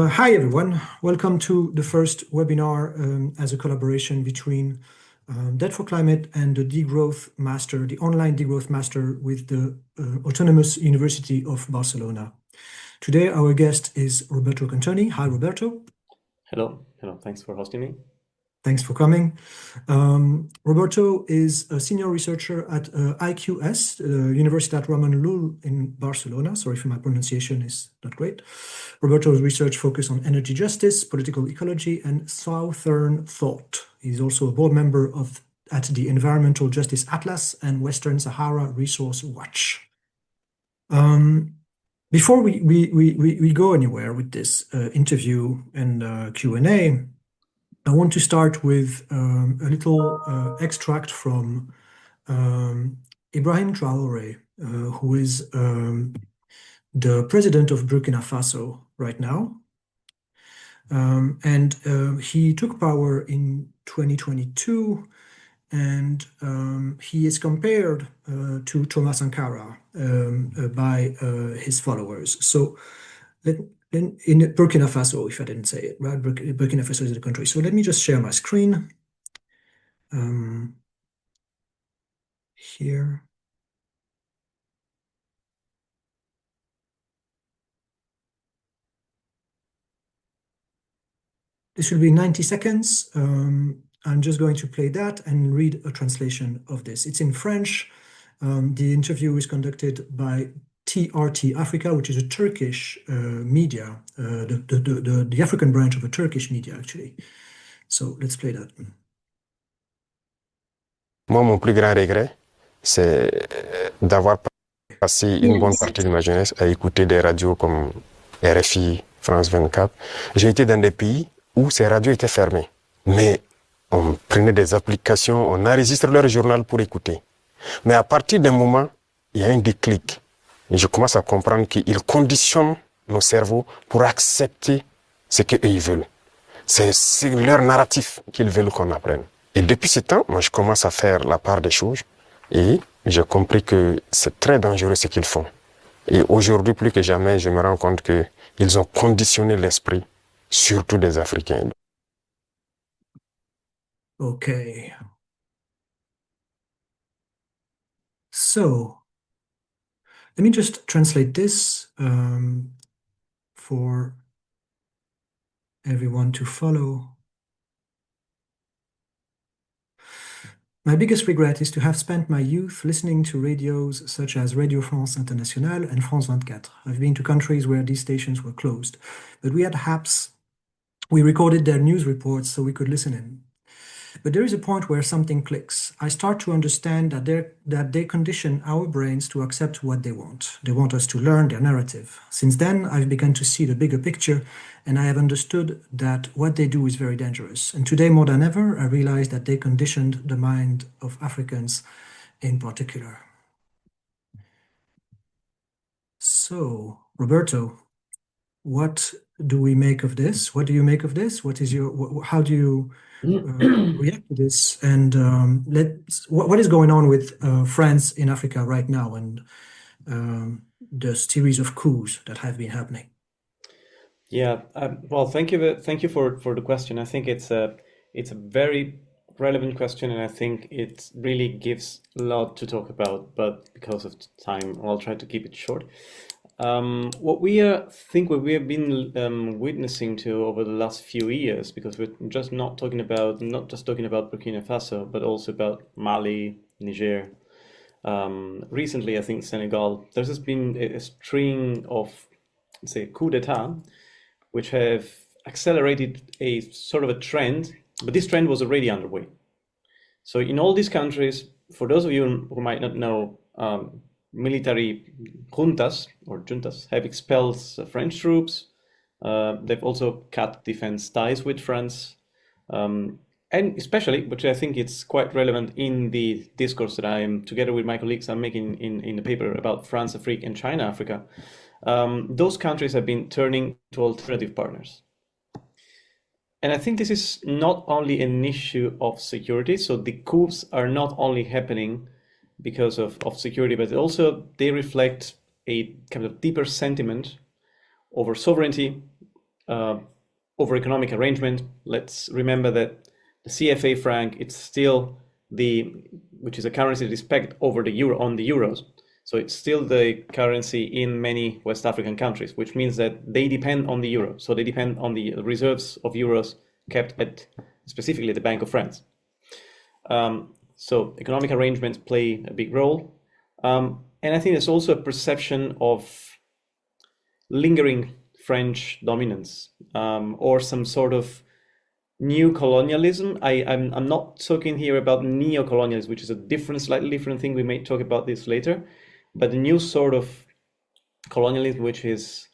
Hi, everyone. Welcome to the first webinar as a collaboration between Debt for Climate and the Degrowth Master, the online Degrowth Master with the Autonomous University of Barcelona. Today, our guest is Roberto Cantoni. Hi, Roberto. Hello. Thanks for hosting me. Thanks for coming. Roberto is a senior researcher at IQS, Universitat Ramón Llull in Barcelona. Sorry if my pronunciation is not great. Roberto's research focuses on energy justice, political ecology, and Southern thought. He's also a board member at the Environmental Justice Atlas and Western Sahara Resource Watch. Before we go anywhere with this interview and Q&A, I want to start with a little extract from Ibrahim Traoré, who is the president of Burkina Faso right now. He took power in 2022, and he is compared to Thomas Sankara by his followers. So in Burkina Faso, if I didn't say it, right? Burkina Faso is the country. So let me just share my screen here. This will be 90 seconds. I'm just going to play that and read a translation of this. It's in French. The interview is conducted by TRT Africa, which is a Turkish media, the African branch of a Turkish media, actually. So let's play that. Moi, mon plus grand regret, c'est d'avoir passé une bonne partie de ma jeunesse à écouter des radios comme RFI, France 24. J'ai été dans des pays où ces radios étaient fermées. Mais on prenait des applications, on enregistre leur journal pour écouter. Mais à partir d'un moment, il y a un déclic. Et je commence à comprendre qu'ils conditionnent nos cerveaux pour accepter ce qu'ils veulent. C'est leur narratif qu'ils veulent qu'on apprenne. Et depuis ce temps, moi, je commence à faire la part des choses et j'ai compris que c'est très dangereux ce qu'ils font. Et aujourd'hui, plus que jamais, je me rends compte qu'ils ont conditionné l'esprit, surtout des Africains. Okay. So, let me just translate this for everyone to follow. My biggest regret is to have spent my youth listening to radios such as Radio France Internationale and France 24. I've been to countries where these stations were closed, but we had apps. We recorded their news reports so we could listen in. But there is a point where something clicks. I start to understand that they condition our brains to accept what they want. They want us to learn their narrative. Since then, I've begun to see the bigger picture, and I have understood that what they do is very dangerous. And today, more than ever, I realize that they conditioned the mind of Africans in particular. So, Roberto, what do we make of this? What do you make of this? How do you react to this? And what is going on with France in Africa right now and the series of coups that have been happening? Yeah, well, thank you for the question. I think it's a very relevant question, and I think it really gives a lot to talk about. But because of time, I'll try to keep it short. What we have been witnessing to over the last few years, because we're just not talking about Burkina Faso, but also about Mali, Niger. Recently, I think Senegal. There's just been a string of, say, coup d'état, which have accelerated a sort of a trend, but this trend was already underway. So in all these countries, for those of you who might not know, military juntas have expelled French troops. They've also cut defense ties with France. And especially, which I think it's quite relevant in the discourse that I am, together with my colleagues, I'm making in the paper about France, Africa, and China, Africa. Those countries have been turning to alternative partners. And I think this is not only an issue of security. So the coups are not only happening because of security, but also they reflect a kind of deeper sentiment over sovereignty over economic arrangement. Let's remember that the CFA franc, it's still which is a currency that is pegged over the euro on the euros. So it's still the currency in many West African countries, which means that they depend on the euro. So they depend on the reserves of euros kept at specifically the Bank of France. So economic arrangements play a big role. And I think there's also a perception of lingering French dominance or some sort of new colonialism. I'm not talking here about neo-colonialism, which is a slightly different thing. We may talk about this later. But the new sort of colonialism, which is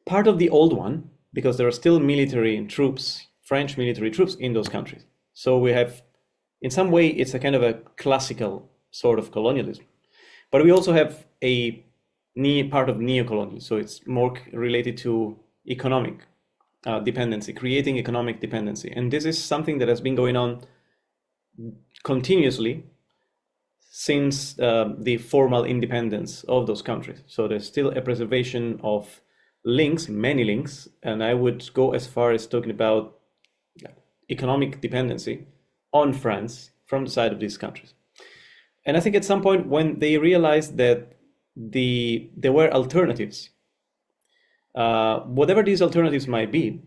part of the old one, because there are still military troops, French military troops in those countries. So we have, in some way, it's a kind of a classical sort of colonialism. But we also have a part of neo-colonialism. So it's more related to economic dependency, creating economic dependency. And this is something that has been going on continuously since the formal independence of those countries. So there's still a preservation of links, many links, and I would go as far as talking about economic dependency on France from the side of these countries. And I think at some point when they realized that there were alternatives, whatever these alternatives might be,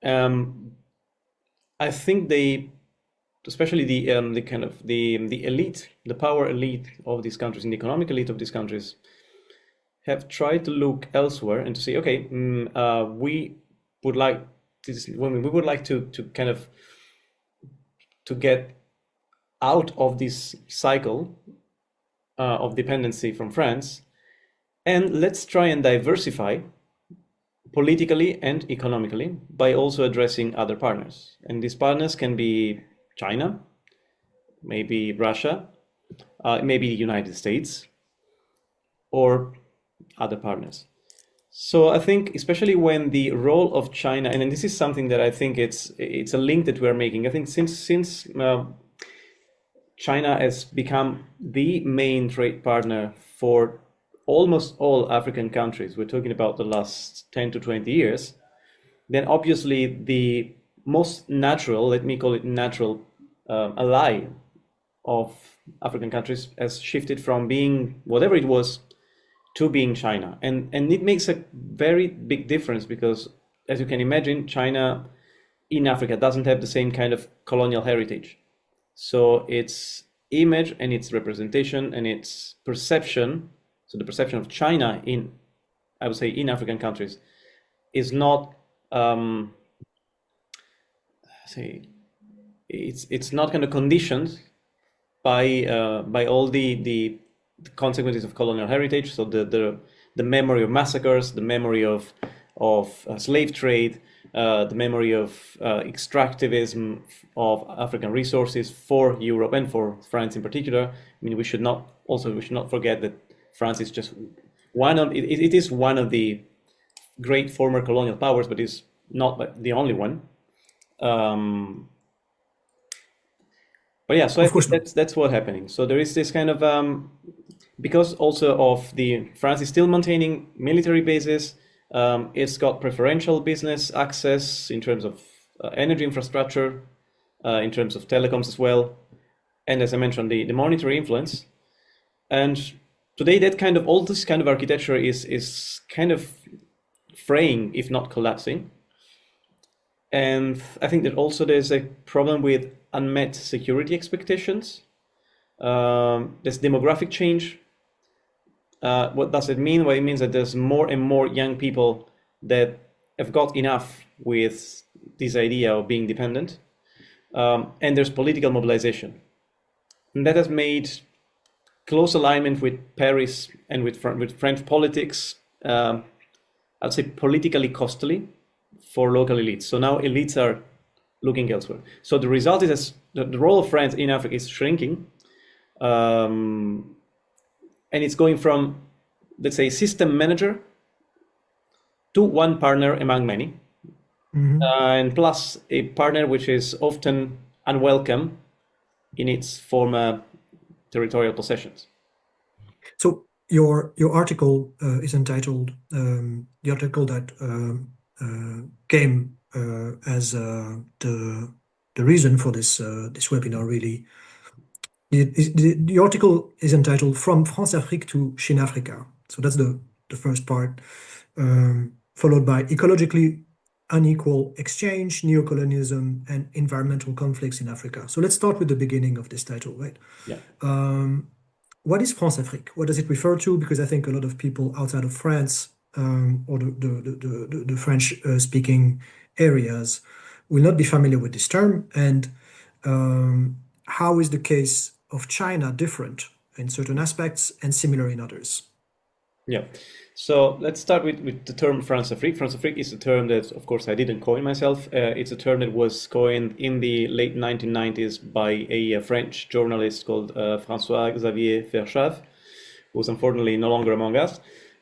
I think especially the kind of the elite, the power elite of these countries, and the economic elite of these countries, have tried to look elsewhere and to say, okay, we would like to kind of to get out of this cycle of dependency from France, and let's try and diversify politically and economically by also addressing other partners. And these partners can be China, maybe Russia, maybe the United States, or other partners. So I think, especially when the role of China, and this is something that I think it's a link that we're making. I think since China has become the main trade partner for almost all African countries, we're talking about the last 10 to 20 years, then obviously the most natural, let me call it natural, ally of African countries has shifted from being whatever it was to being China. And it makes a very big difference because, as you can imagine, China in Africa doesn't have the same kind of colonial heritage. So its image and its representation and its perception, so the perception of China in African countries, is not it's not kind of conditioned by all the consequences of colonial heritage. So the memory of massacres, the memory of slave trade, the memory of extractivism of African resources for Europe and for France in particular. I mean, we should not forget that France is just it is one of the great former colonial powers, but is not the only one. But yeah, so I think that's what's happening. So there is this kind of because also of France is still maintaining military bases. It's got preferential business access in terms of energy infrastructure, in terms of telecoms as well, and as I mentioned, the monetary influence. And today, all this kind of architecture is kind of fraying, if not collapsing. And I think that also there's a problem with unmet security expectations. There's demographic change. What does it mean? Well, it means that there's more and more young people that have got enough with this idea of being dependent. And there's political mobilization. And that has made close alignment with Paris and with French politics, I'd say politically costly for local elites. So now elites are looking elsewhere. So the result is the role of France in Africa is shrinking. And it's going from, let's say, system manager to one partner among many. Mm-hmm. And plus a partner which is often unwelcome in its former territorial possessions. So your article is entitled, the article that came as the reason for this webinar, really. The article is entitled From France-Afrique to Chine-Africa. So that's the first part, followed by ecologically unequal exchange, neocolonialism, and environmental conflicts in Africa. So let's start with the beginning of this title, right? Yeah. What is France-Afrique? What does it refer to? Because I think a lot of people outside of France or the French-speaking areas will not be familiar with this term. And how is the case of China different in certain aspects and similar in others? Yeah. So let's start with the term France-Afrique. France-Afrique is a term that, of course, I didn't coin myself. It's a term that was coined in the late 1990s by a French journalist called François-Xavier Verschaff, who's unfortunately no longer among us.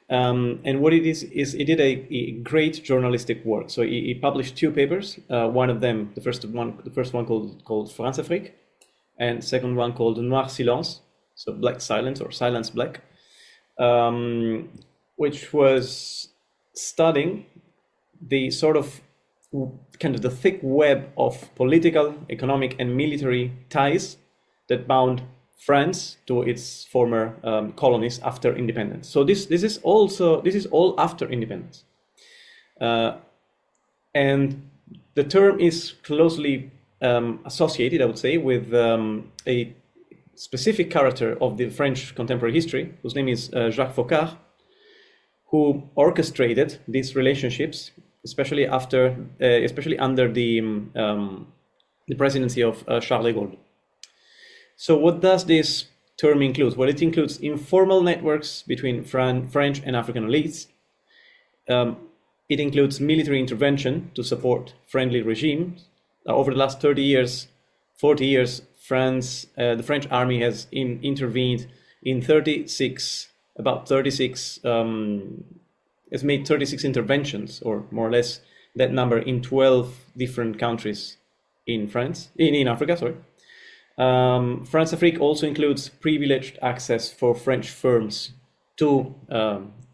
And what it is he did a great journalistic work. So he published two papers. One of them, the first one called France-Afrique, and second one called Noir Silence, so Black Silence or Silence Black. Which was studying the sort of kind of the thick web of political, economic, and military ties that bound France to its former colonies after independence. So this is all after independence, and the term is closely associated, I would say, with a specific character of the French contemporary history, whose name is Jacques Foccart, who orchestrated these relationships, especially under the presidency of Charles de Gaulle. So what does this term include? Well, it includes informal networks between French and African elites. It includes military intervention to support friendly regimes. Over the last 30 years, 40 years, the French army has intervened in 36, has made 36 interventions, or more or less that number, in 12 different countries in Africa, sorry. France-Afrique also includes privileged access for French firms to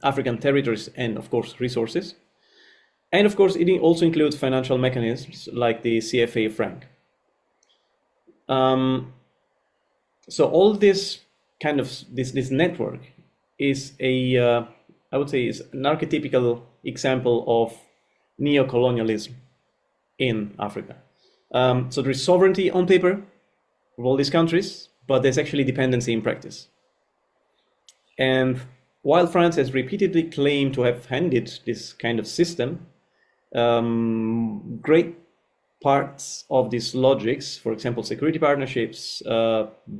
African territories and, of course, resources. And, of course, it also includes financial mechanisms like the CFA franc. So all this kind of this network is I would say, is an archetypical example of neocolonialism in Africa. So there is sovereignty on paper of all these countries, but there's actually dependency in practice. And while France has repeatedly claimed to have handed this kind of system, great parts of these logics, for example, security partnerships,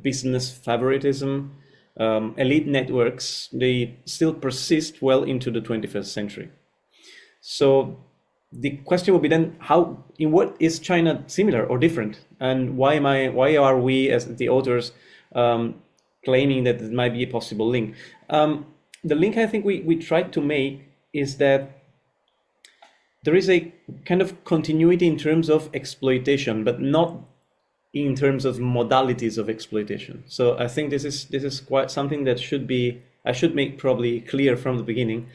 business favoritism, elite networks, they still persist well into the 21st century. So the question will be then, in what is China similar or different? And why are we, as the authors, claiming that it might be a possible link? The link I think we tried to make is that there is a kind of continuity in terms of exploitation, but not in terms of modalities of exploitation. So I think this is quite something that I should make probably clear from the beginning.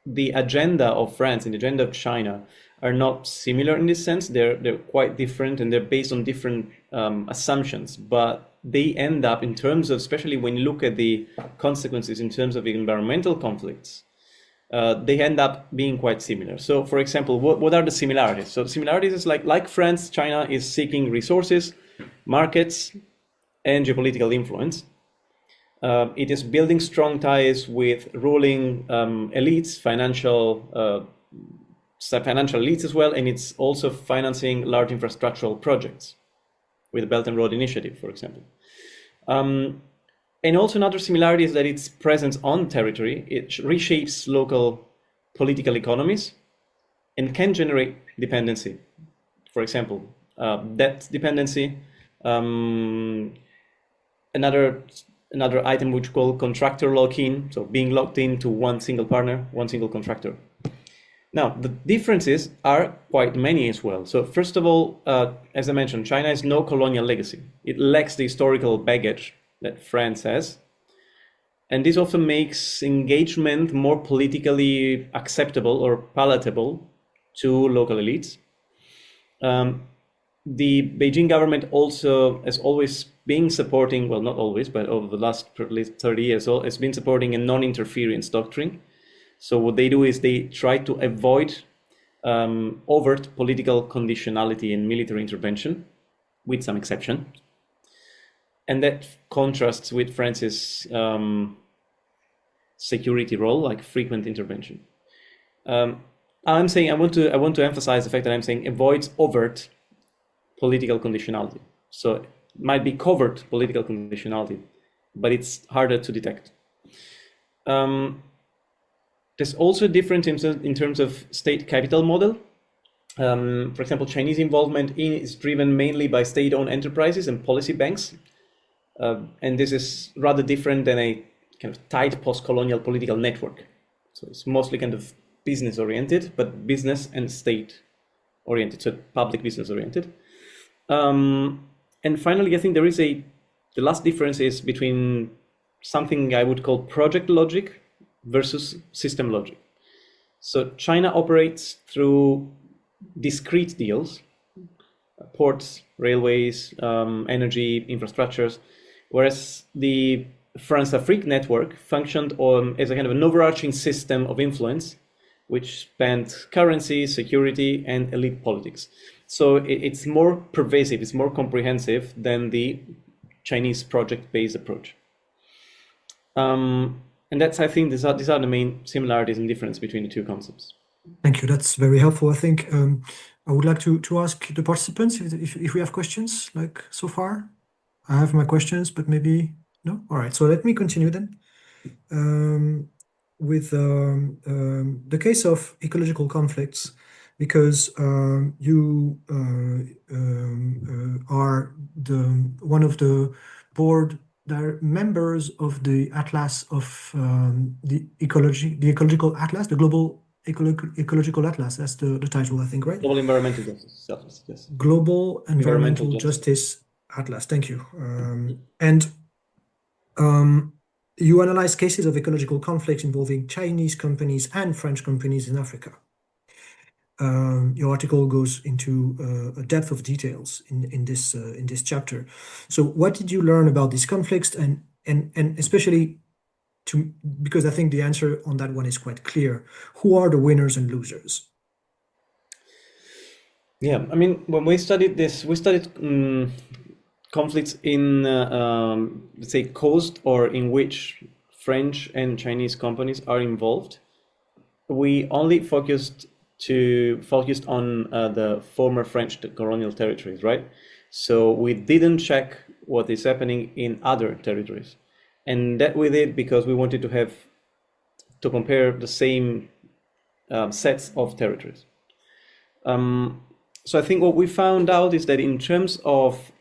The agenda of France and the agenda of China are not similar in this sense. They're quite different, and they're based on different assumptions, but they end up, in terms of, especially when you look at the consequences in terms of environmental conflicts, they end up being quite similar. So, for example, what are the similarities? So the similarities is like France, China is seeking resources, markets, and geopolitical influence. It is building strong ties with ruling elites, financial elites as well, and it's also financing large infrastructural projects with the Belt and Road Initiative, for example. And also another similarity is that its presence on territory, it reshapes local political economies and can generate dependency. For example, debt dependency. Another item which we call contractor lock-in, so being locked into one single partner, one single contractor. Now, the differences are quite many as well. So first of all, as I mentioned, China has no colonial legacy. It lacks the historical baggage that France has. And this often makes engagement more politically acceptable or palatable to local elites. The Beijing government also has always been supporting, well, not always, but over the last at least 30 years, has been supporting a non-interference doctrine. So what they do is they try to avoid overt political conditionality and military intervention, with some exception. And that contrasts with France's security role, like frequent intervention. I'm saying I want to emphasize the fact that I'm saying avoids overt political conditionality. So it might be covert political conditionality, but it's harder to detect. There's also a difference in terms of state capital model. For example, Chinese involvement is driven mainly by state-owned enterprises and policy banks. And this is rather different than a kind of tight post-colonial political network. So it's mostly kind of business-oriented, but business and state-oriented, so public business-oriented. And finally, I think the last difference is between something I would call project logic versus system logic. So China operates through discrete deals, ports, railways, energy, infrastructures, whereas the France-Afrique network functioned as a kind of an overarching system of influence, which spanned currency, security, and elite politics. So it's more pervasive, it's more comprehensive than the Chinese project-based approach. And that's, I think, these are the main similarities and difference between the two concepts. Thank you. That's very helpful. I think I would like to ask the participants if we have questions, like so far. I have my questions, but maybe no. All right. So let me continue then with the case of ecological conflicts, because you are one of the board members of the Atlas of the ecological atlas, the global ecological atlas. That's the title, I think, right? Global Environmental Justice Atlas, yes. Global Environmental Justice Atlas. Thank you. And you analyze cases of ecological conflicts involving Chinese companies and French companies in Africa. Your article goes into a depth of details in this chapter. So, what did you learn about these conflicts, and especially because I think the answer on that one is quite clear. Who are the winners and losers? Yeah, I mean, when we studied this, we studied conflicts in, let's say, coast or in which French and Chinese companies are involved. We only focused on the former French colonial territories, right? So we didn't check what is happening in other territories. And that we did because we wanted to compare the same sets of territories. So I think what we found out is that in terms of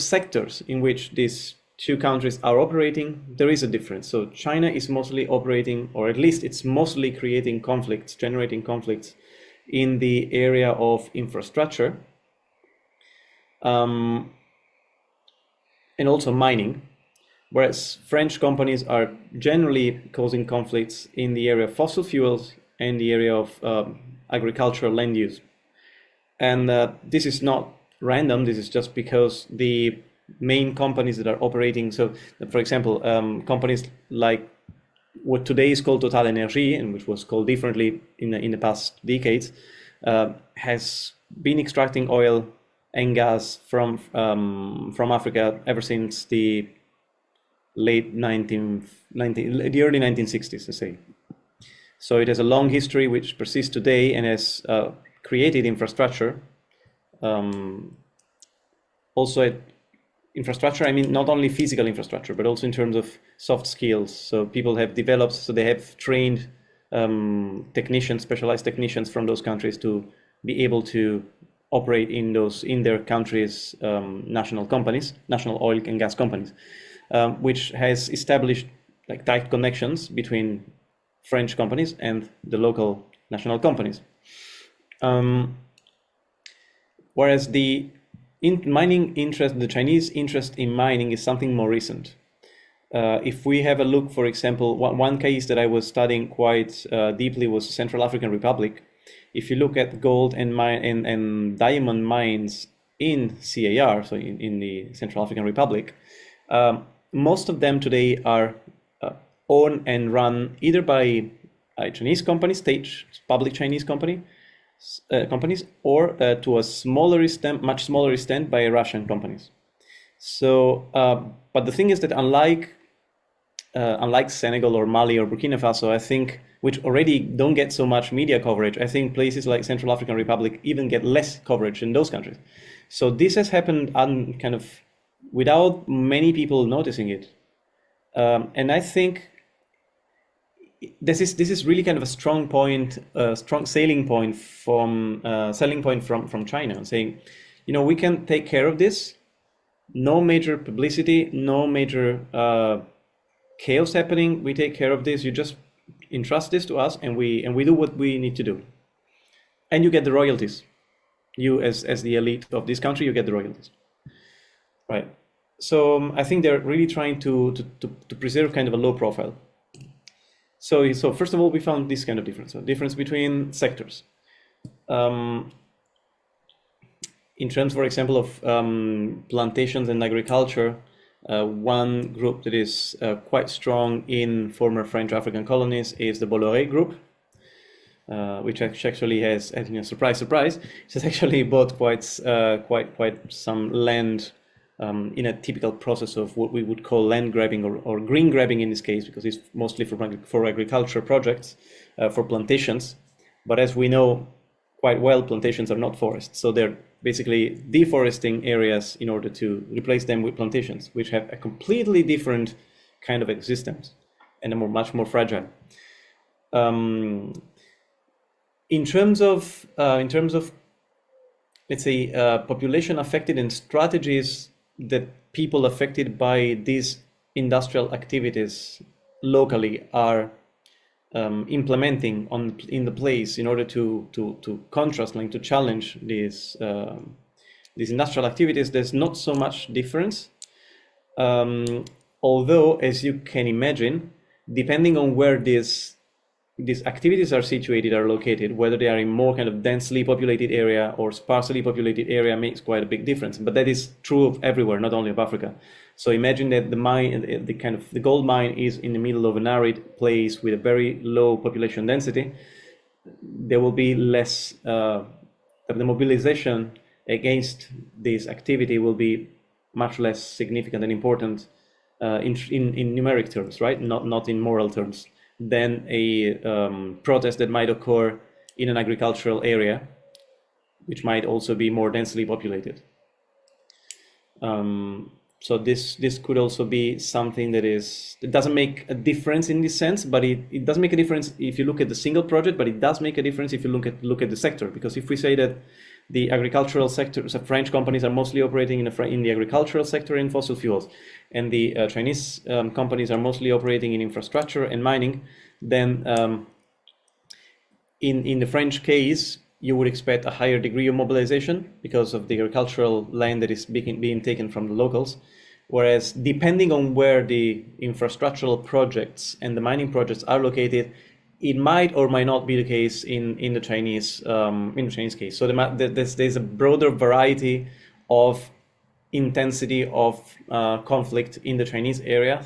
sectors in which these two countries are operating, there is a difference. So China is mostly operating, or at least it's mostly creating conflicts, generating conflicts in the area of infrastructure, and also mining, whereas French companies are generally causing conflicts in the area of fossil fuels and the area of agricultural land use. And this is not random. This is just because the main companies that are operating, so for example, companies like what today is called Total Energy, and which was called differently in the past decades, has been extracting oil and gas from Africa ever since the early 1960s, let's say. So it has a long history which persists today and has created infrastructure. Also, infrastructure, I mean, not only physical infrastructure, but also in terms of soft skills. So people have developed, so they have trained technicians, specialized technicians from those countries to be able to operate in their countries' national companies, national oil and gas companies, which has established like tight connections between French companies and the local national companies. Whereas the mining interest, the Chinese interest in mining is something more recent. if we have a look, for example, one case that I was studying quite deeply was Central African Republic. If you look at gold and diamond mines in CAR, so in the Central African Republic, most of them today are owned and run either by Chinese companies, public Chinese companies, or to a smaller extent, much smaller extent, by Russian companies. So, but the thing is that unlike Senegal or Mali or Burkina Faso, I think, which already don't get so much media coverage, I think places like Central African Republic even get less coverage in those countries. So this has happened kind of without many people noticing it. And I think this is really kind of a strong point, strong selling point from China, saying, we can take care of this. No major publicity, no major chaos happening. We take care of this. You just entrust this to us, and we do what we need to do. And you get the royalties. You, as the elite of this country, you get the royalties, right? So I think they're really trying to preserve kind of a low profile. So first of all, we found this kind of difference, so difference between sectors. In terms, for example, of plantations and agriculture, one group that is quite strong in former French African colonies is the Bolloré group, which actually has, surprise, surprise, it has actually bought quite some land in a typical process of what we would call land grabbing or green grabbing in this case, because it's mostly for agriculture projects, for plantations. But as we know quite well, plantations are not forests, so they're basically deforesting areas in order to replace them with plantations, which have a completely different kind of existence and are much more fragile. In terms of let's say population affected and strategies that people affected by these industrial activities locally are implementing in the place in order to contrast, like to challenge these industrial activities, there's not so much difference. Although, as you can imagine, depending on where these activities are situated, are located, whether they are in more kind of densely populated area or sparsely populated area, makes quite a big difference. But that is true of everywhere, not only of Africa. So imagine that the gold mine is in the middle of an arid place with a very low population density. There will be less, the mobilization against this activity will be much less significant and important in numeric terms, right? Not in moral terms, than a protest that might occur in an agricultural area, which might also be more densely populated. So this could also be something that doesn't make a difference in this sense, but it does make a difference if you look at the single project, but it does make a difference if you look at the sector. Because if we say that the agricultural sector, so French companies are mostly operating in the agricultural sector in fossil fuels, and the Chinese companies are mostly operating in infrastructure and mining, then in the French case, you would expect a higher degree of mobilization because of the agricultural land that is being taken from the locals. Whereas depending on where the infrastructural projects and the mining projects are located, it might or might not be the case in the Chinese case. So there's a broader variety of intensity of conflict in the Chinese area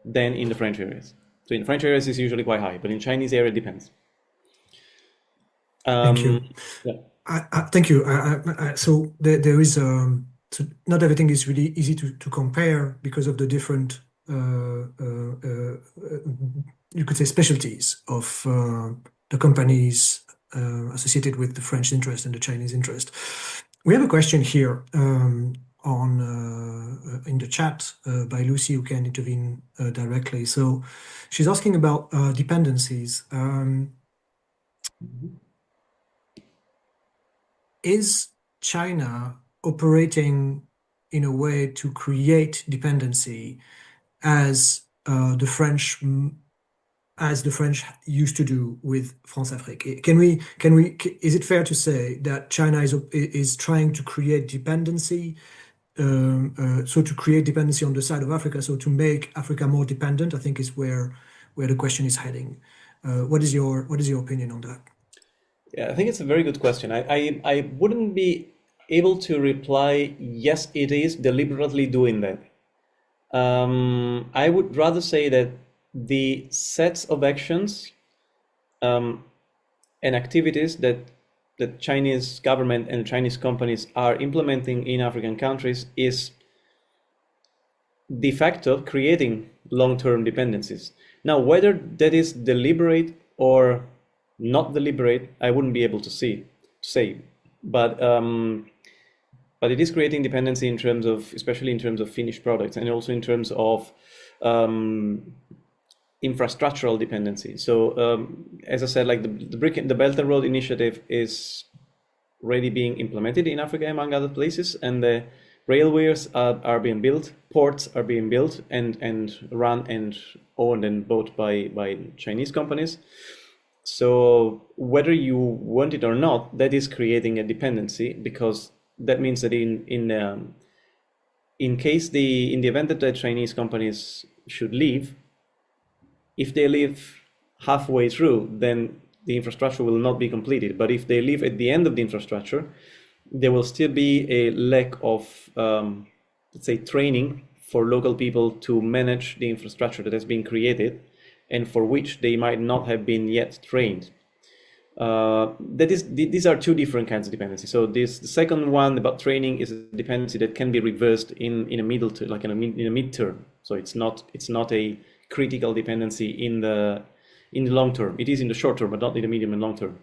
than in the French areas. So in the French areas, it's usually quite high, but in Chinese area, it depends. Thank you. Yeah. Thank you. So there is so not everything is really easy to compare because of the different you could say specialties of the companies associated with the French interest and the Chinese interest. We have a question here in the chat by Lucy, who can intervene directly. So she's asking about dependencies. Is China operating in a way to create dependency as the French used to do with France-Afrique? Is it fair to say that China is trying to create dependency so to create dependency on the side of Africa, so to make Africa more dependent, I think is where the question is heading. What is your opinion on that? Yeah, I think it's a very good question. I wouldn't be able to reply, yes, it is deliberately doing that. I would rather say that the sets of actions and activities that the Chinese government and Chinese companies are implementing in African countries is de facto creating long-term dependencies. Now, whether that is deliberate or not deliberate, I wouldn't be able to say, but it is creating dependency in terms of, especially in terms of finished products, and also in terms of infrastructural dependency. So, as I said, like the Belt and Road Initiative is already being implemented in Africa, among other places, and the railways are being built, ports are being built and run and owned and bought by Chinese companies. So whether you want it or not, that is creating a dependency, because that means that in the event that the Chinese companies should leave, if they leave halfway through, then the infrastructure will not be completed. But if they leave at the end of the infrastructure, there will still be a lack of, let's say, training for local people to manage the infrastructure that has been created, and for which they might not have been yet trained. These are two different kinds of dependency. So the second one about training is a dependency that can be reversed in a midterm. So it's not a critical dependency in the long term. It is in the short term, but not in the medium and long term.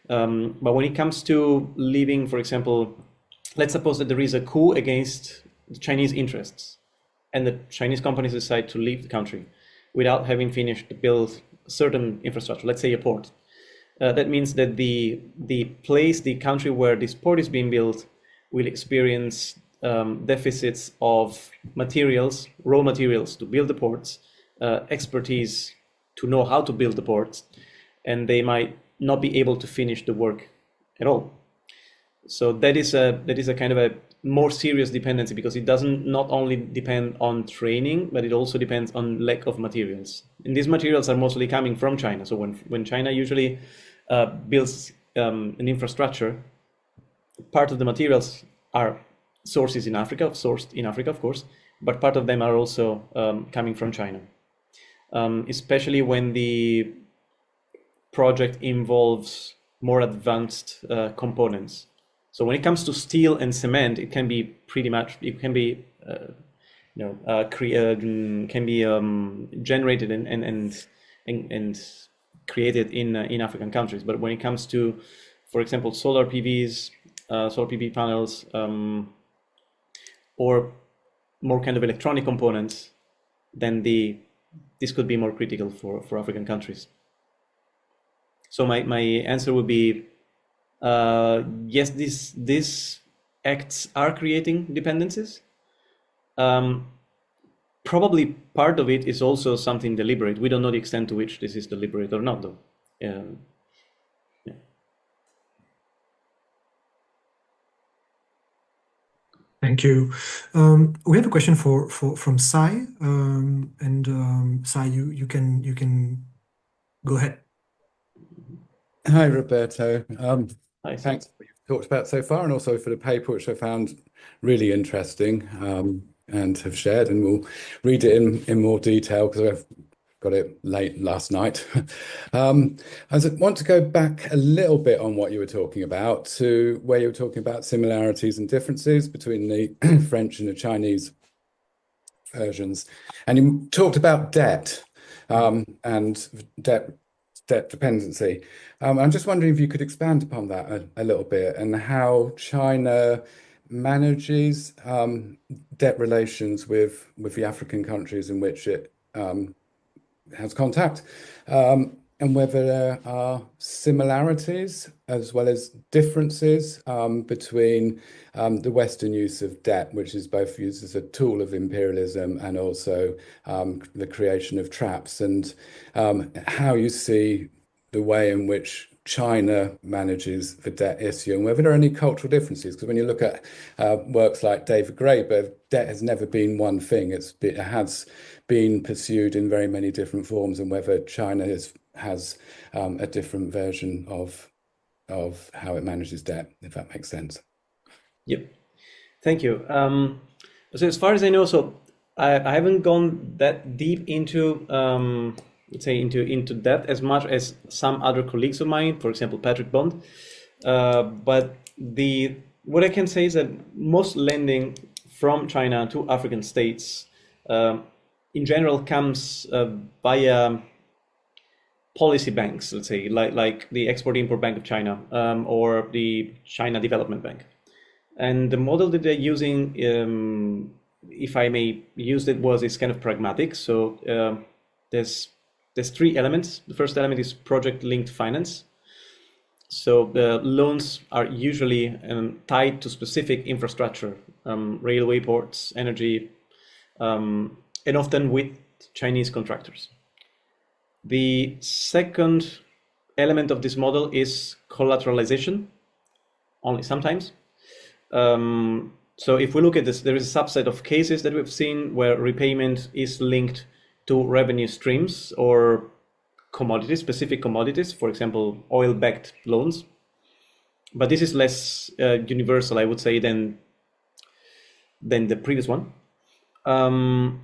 But when it comes to leaving, for example, let's suppose that there is a coup against the Chinese interests, and the Chinese companies decide to leave the country without having finished to build certain infrastructure, let's say a port. That means that the country where this port is being built will experience deficits of materials, raw materials to build the ports, expertise to know how to build the ports, and they might not be able to finish the work at all. So that is a kind of a more serious dependency, because it doesn't not only depend on training, but it also depends on lack of materials. And these materials are mostly coming from China. So when China usually builds an infrastructure, part of the materials are sourced in Africa, of course, but part of them are also coming from China, especially when the project involves more advanced components. So when it comes to steel and cement, it can be pretty much, it can be, generated and created in African countries. But when it comes to, for example, solar PV panels, or more kind of electronic components, then this could be more critical for African countries. So my answer would be, yes, these acts are creating dependencies. Probably part of it is also something deliberate. We don't know the extent to which this is deliberate or not, though. Yeah. Thank you. We have a question from Sai, and Sai, you can go ahead. Hi, Roberto. Hi, Thanks for what you've talked about so far, and also for the paper, which I found really interesting, and have shared, and we'll read it in more detail because I've got it late last night. I want to go back a little bit on what you were talking about, to where you were talking about similarities and differences between the French and the Chinese versions. And you talked about debt, and debt dependency. I'm just wondering if you could expand upon that a little bit, and how China manages debt relations with the African countries in which it has contact, and whether there are similarities as well as differences between the Western use of debt, which is both used as a tool of imperialism and also the creation of traps, and how you see the way in which China manages the debt issue and whether there are any cultural differences. Because when you look at works like David Graeber, debt has never been one thing. It has been pursued in very many different forms, and whether China has a different version of how it manages debt, if that makes sense. Yep. Thank you. So as far as I know, so I haven't gone that deep into let's say into that as much as some other colleagues of mine, for example, Patrick Bond. But what I can say is that most lending from China to African states in general comes via policy banks, let's say, like the Export-Import Bank of China or the China Development Bank. And the model that they're using, if I may use it, is kind of pragmatic. So there's three elements. The first element is project-linked finance. So the loans are usually tied to specific infrastructure, railway, ports, energy, and often with Chinese contractors. The second element of this model is collateralization, only sometimes. So if we look at this, there is a subset of cases that we've seen where repayment is linked to revenue streams or commodities, specific commodities, for example, oil-backed loans. But this is less universal, I would say, than the previous one. And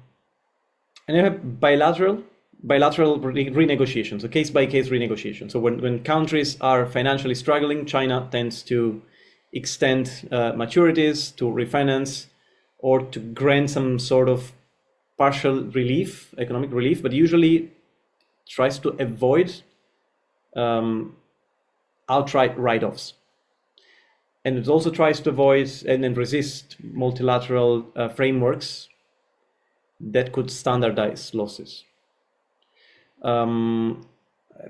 you have bilateral renegotiations, so case-by-case renegotiation. So when countries are financially struggling, China tends to extend maturities, to refinance, or to grant some sort of partial relief, economic relief, but usually tries to avoid outright write-offs. And it also tries to avoid and then resist multilateral frameworks that could standardize losses. An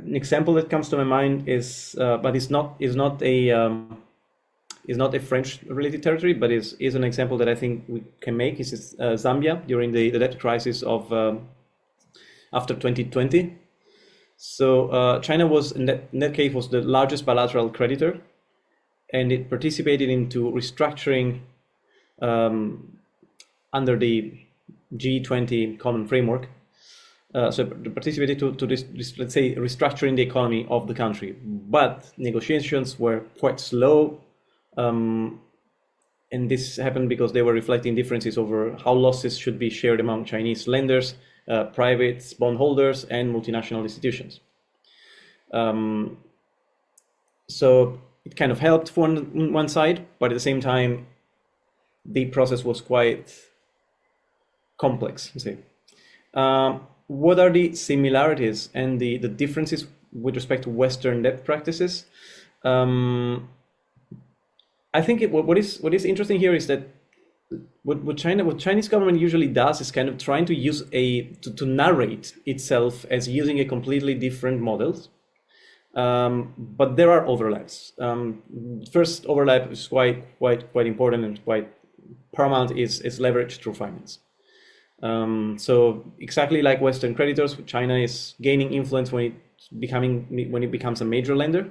example that comes to my mind is, but is not a French-related territory, but is an example that I think we can make. Is Zambia during the debt crisis of after 2020. So China was in that case was the largest bilateral creditor, and it participated into restructuring under the G20 common framework. So it participated to this, let's say, restructuring the economy of the country. But negotiations were quite slow. And this happened because they were reflecting differences over how losses should be shared among Chinese lenders, private bondholders, and multinational institutions. So it kind of helped on one side, but at the same time, the process was quite complex. Let's say. What are the similarities and the differences with respect to Western debt practices? I think what is interesting here is that what Chinese government usually does is kind of trying to use to narrate itself as using a completely different models, but there are overlaps. First overlap is quite important and quite paramount is leverage through finance. So exactly like Western creditors, China is gaining influence when it becomes a major lender,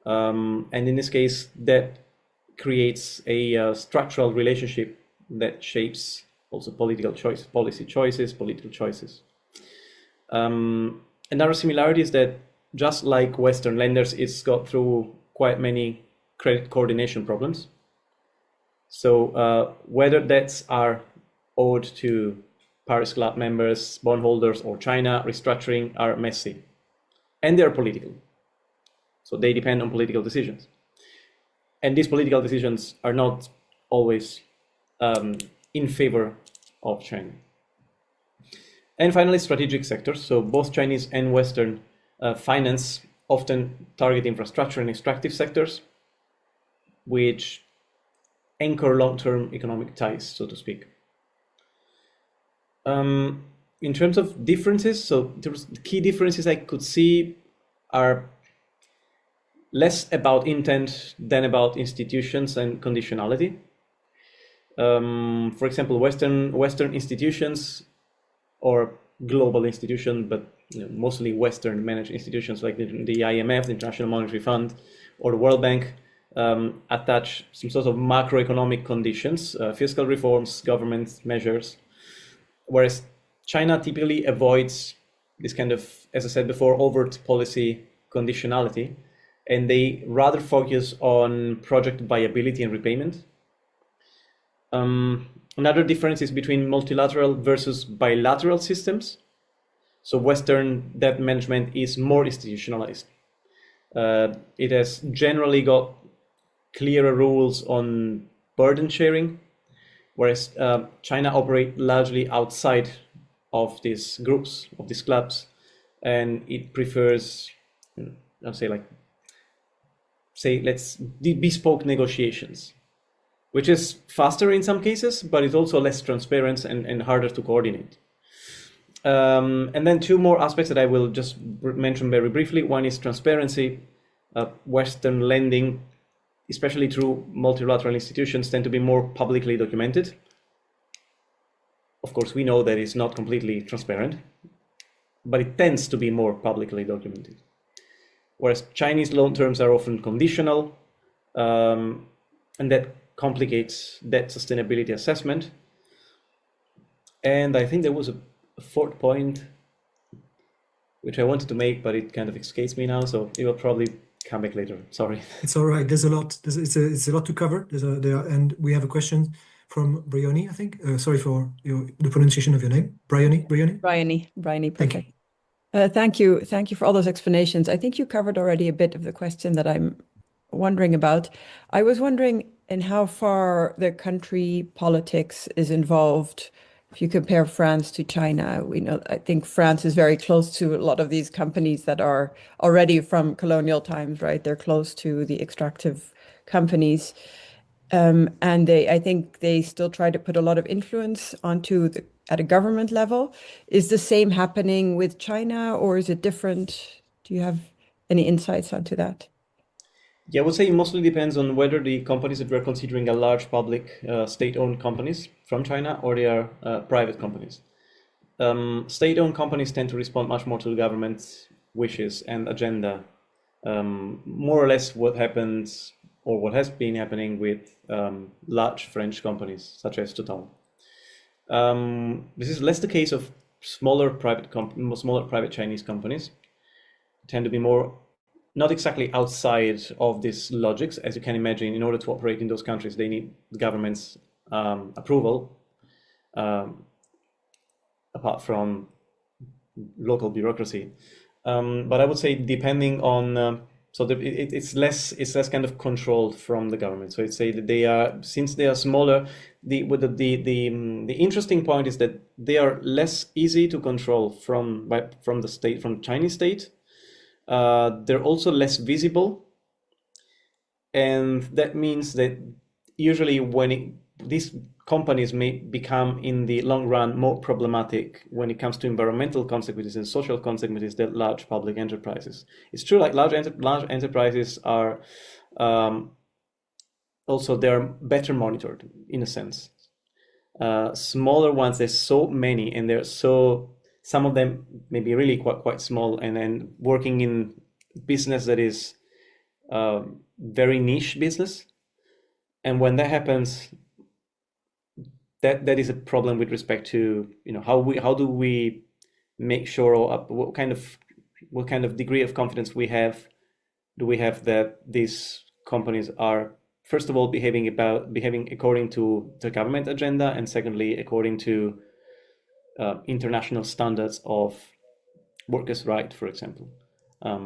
and in this case that creates a structural relationship that shapes also political choices. Another similarity is that just like Western lenders, it's got through quite many credit coordination problems. So whether debts are owed to Paris Club members, bondholders, or China, restructuring are messy, and they're political. So they depend on political decisions. And these political decisions are not always in favor of China. And finally, strategic sectors. So both Chinese and Western finance often target infrastructure and extractive sectors, which anchor long-term economic ties, so to speak. In terms of differences, so the key differences I could see are less about intent than about institutions and conditionality. For example, Western institutions or global institutions, but mostly Western managed institutions like the IMF, the International Monetary Fund, or the World Bank, attach some sort of macroeconomic conditions, fiscal reforms, government measures, whereas China typically avoids this kind of, as I said before, overt policy conditionality, and they rather focus on project viability and repayment. Another difference is between multilateral versus bilateral systems. So Western debt management is more institutionalized. It has generally got clearer rules on burden sharing, whereas China operates largely outside of these groups, of these clubs, and it prefers, let's bespoke negotiations, which is faster in some cases, but it's also less transparent and harder to coordinate. And then two more aspects that I will just mention very briefly. One is transparency. Western lending, especially through multilateral institutions, tend to be more publicly documented. Of course, we know that it's not completely transparent, but it tends to be more publicly documented. Whereas Chinese loan terms are often conditional, and that complicates debt sustainability assessment. And I think there was a fourth point which I wanted to make, but it kind of escapes me now, so it will probably come back later. Sorry. It's all right. There's a lot. It's a lot to cover. And we have a question from Brioni, I think. Sorry for the pronunciation of your name. Brioni. Brioni, Thank you. perfect. Thank you for all those explanations. I think you covered already a bit of the question that I'm wondering about. I was wondering in how far the country politics is involved. If you compare France to China, I think France is very close to a lot of these companies that are already from colonial times, right? They're close to the extractive companies. And I think they still try to put a lot of influence at a government level. Is the same happening with China, or is it different? Do you have any insights onto that? Yeah, I would say it mostly depends on whether the companies that we're considering are large public state-owned companies from China or they are private companies. State-owned companies tend to respond much more to the government's wishes and agenda. More or less what happens or what has been happening with large French companies such as Total. This is less the case of smaller private Chinese companies. They tend to be more not exactly outside of these logics. As you can imagine, in order to operate in those countries, they need the government's approval, apart from local bureaucracy. But I would say depending on, it's less kind of controlled from the government. So I'd say that since they are smaller, the interesting point is that they are less easy to control from the Chinese state. They're also less visible, and that means that usually these companies may become in the long run more problematic when it comes to environmental consequences and social consequences than large public enterprises. It's true, like large enterprises are also they're better monitored in a sense. Smaller ones, there's so many, and some of them may be really quite small, and then working in business that is very niche business. And when that happens, that is a problem with respect to how do we make sure, or what kind of degree of confidence do we have that these companies are, first of all, behaving according to the government agenda, and secondly, according to international standards of workers' rights, for example. I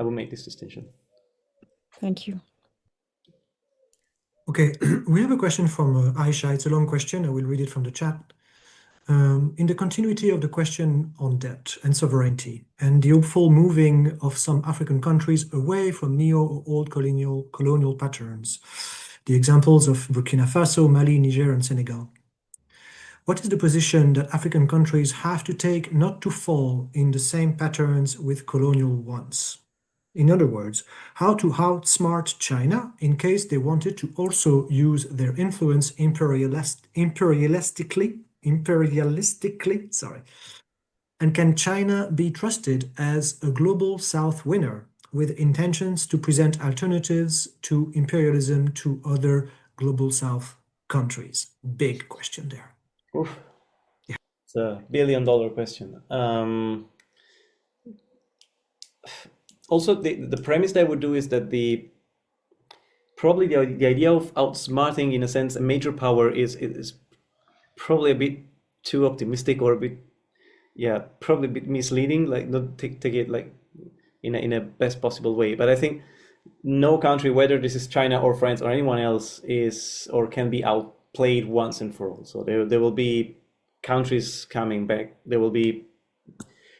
will make this distinction. Thank you. Okay, we have a question from Aisha. It's a long question. I will read it from the chat. In the continuity of the question on debt and sovereignty and the hopeful moving of some African countries away from neo or old colonial patterns, the examples of Burkina Faso, Mali, Niger, and Senegal. What is the position that African countries have to take not to fall in the same patterns with colonial ones? In other words, how to outsmart China in case they wanted to also use their influence imperialistically, And can China be trusted as a global South winner with intentions to present alternatives to imperialism to other global South countries? Big question there. Oof. Yeah. It's a billion-dollar question. Also, the premise that I would do is that probably the idea of outsmarting, in a sense, a major power is probably a bit too optimistic, or a bit, yeah, probably a bit misleading. Like, not take it like in a best possible way. But I think no country, whether this is China or France or anyone else, is or can be outplayed once and for all. So there will be countries coming back. There will be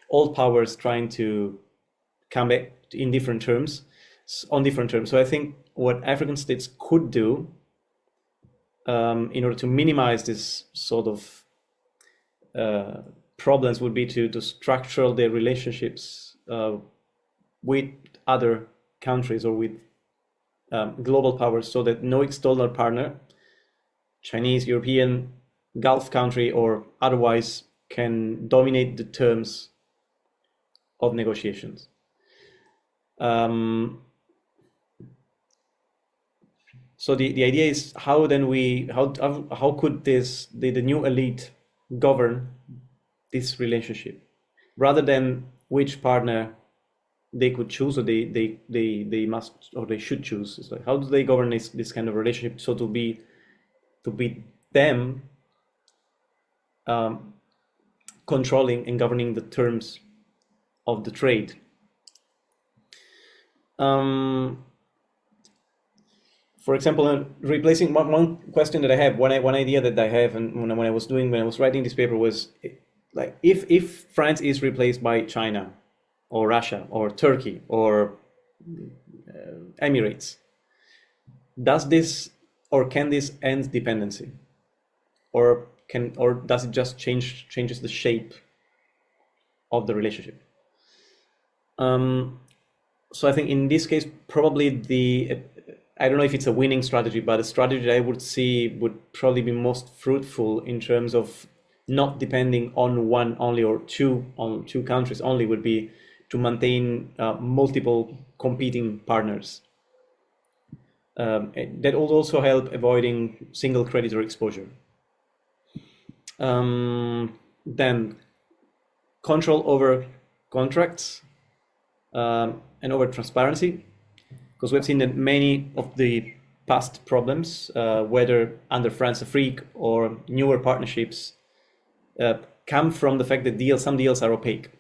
old powers trying to come back in different terms, on different terms. So I think what African states could do in order to minimize this sort of problems would be to structure their relationships with other countries or with global powers, so that no external partner, Chinese, European, Gulf country, or otherwise, can dominate the terms of negotiations. So the idea is, how could the new elite govern this relationship, rather than which partner they could choose, or they must, or they should choose. It's like, how do they govern this kind of relationship, so to be them controlling and governing the terms of the trade. For example, replacing one question that I have, one idea that I have, and when I was writing this paper, was like, if France is replaced by China or Russia or Turkey or Emirates, does this, or can this end dependency, or does it just changes the shape of the relationship? So I think in this case, probably I don't know if it's a winning strategy, but a strategy that I would see would probably be most fruitful in terms of not depending on one only or two countries only, would be to maintain multiple competing partners. That would also help avoiding single creditor exposure. Then control over contracts and over transparency, because we've seen that many of the past problems, whether under France Afrique or newer partnerships, come from the fact that some deals are opaque.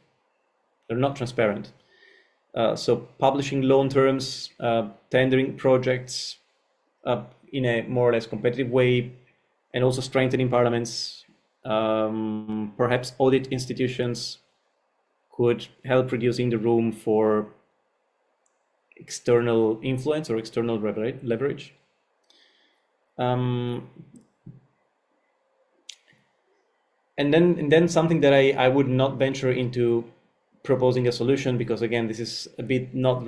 They're not transparent. So publishing loan terms, tendering projects in a more or less competitive way, and also strengthening parliaments, perhaps audit institutions, could help reducing the room for external influence or external leverage. And then something that I would not venture into proposing a solution, because again, this is a bit not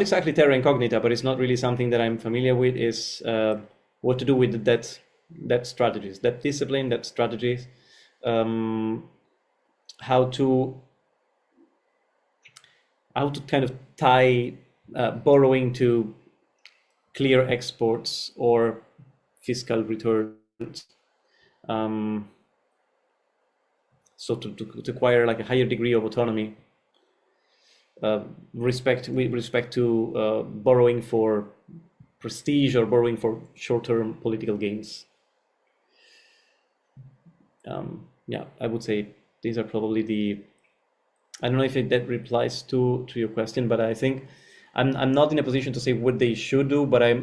exactly terra incognita, but it's not really something that I'm familiar with, is what to do with the debt strategies, debt discipline, debt strategies, how to kind of tie borrowing to clear exports or fiscal returns, so to acquire like a higher degree of autonomy, with respect to borrowing for prestige or borrowing for short-term political gains. Yeah, I would say these are probably I don't know if that replies to your question, but I think I'm not in a position to say what they should do, but I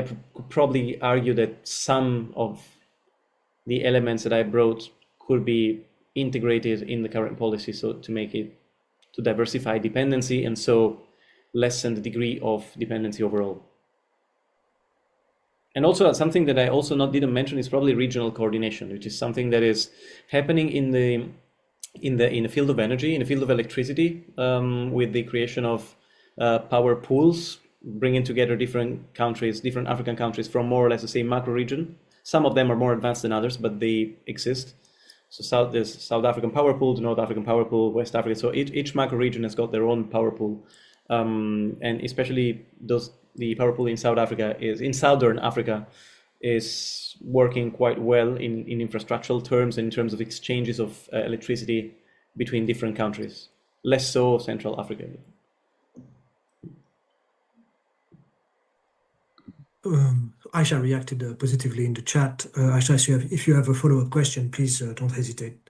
could probably argue that some of the elements that I brought could be integrated in the current policy, so to diversify dependency, and so lessen the degree of dependency overall. And also something that I also didn't mention is probably regional coordination, which is something that is happening in the field of energy, in the field of electricity, with the creation of power pools, bringing together different African countries from more or less the same macro region. Some of them are more advanced than others, but they exist. So there's South African power pool, the North African power pool, West Africa. So each macro region has got their own power pool, and especially the power pool in Southern Africa is working quite well in infrastructural terms and in terms of exchanges of electricity between different countries. Less so Central Africa. Aisha reacted positively in the chat. Aisha, if you have a follow-up question, please don't hesitate.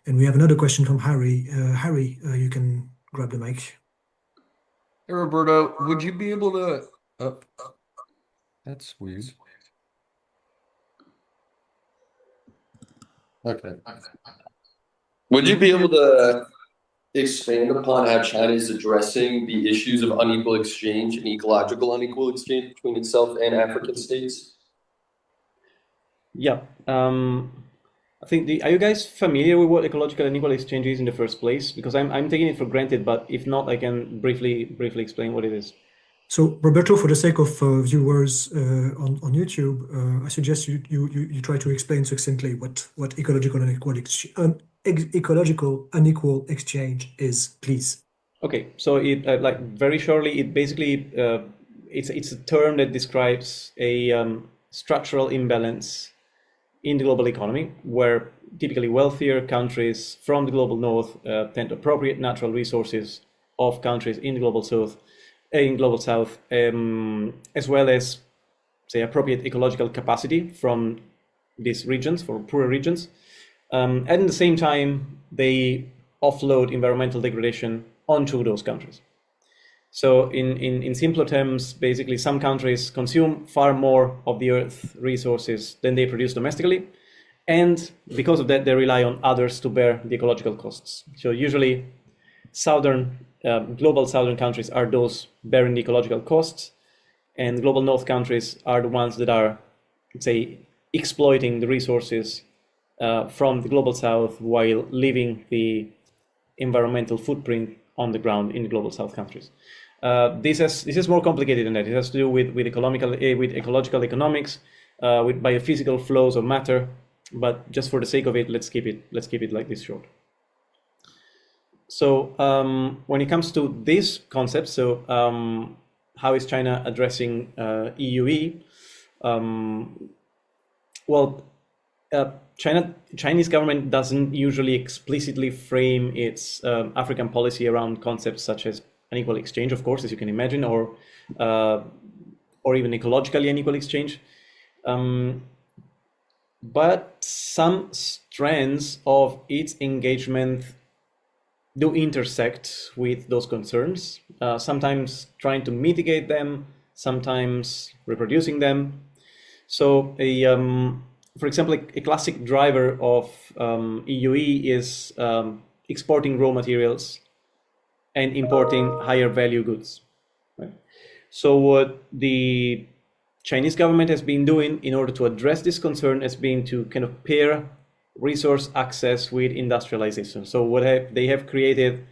And we have another question from Harry. Harry, you can grab the mic. Hey, Roberto, would you be able to... that's weird. Okay. Would you be able to expand upon how China is addressing the issues of unequal exchange and ecological unequal exchange between itself and African states? Yeah. I think, are you guys familiar with what ecological unequal exchange is in the first place? Because I'm taking it for granted, but if not, I can briefly explain what it is. So, Roberto, for the sake of viewers on YouTube, I suggest you try to explain succinctly what ecological unequal exchange is, please. Okay, so it like very shortly, it basically it's a term that describes a structural imbalance in the global economy, where typically wealthier countries from the global north tend to appropriate natural resources of countries in the global south, as well as, say, appropriate ecological capacity from these regions, for poorer regions. And at the same time, they offload environmental degradation onto those countries. So in simpler terms, basically some countries consume far more of the earth resources than they produce domestically. And because of that, they rely on others to bear the ecological costs. So usually global southern countries are those bearing the ecological costs, and global north countries are the ones that are, say, exploiting the resources from the global south while leaving the environmental footprint on the ground in the global south countries. This is more complicated than that. It has to do with ecological economics, with biophysical flows of matter. But just for the sake of it, let's keep it like this short. So when it comes to this concept, so how is China addressing EUE? Chinese government doesn't usually explicitly frame its African policy around concepts such as unequal exchange, of course, as you can imagine, or even ecologically unequal exchange. But some strands of its engagement do intersect with those concerns, sometimes trying to mitigate them, sometimes reproducing them. So for example, a classic driver of EUE is exporting raw materials and importing higher value goods. Right? So what the Chinese government has been doing in order to address this concern has been to kind of pair resource access with industrialization. So they have created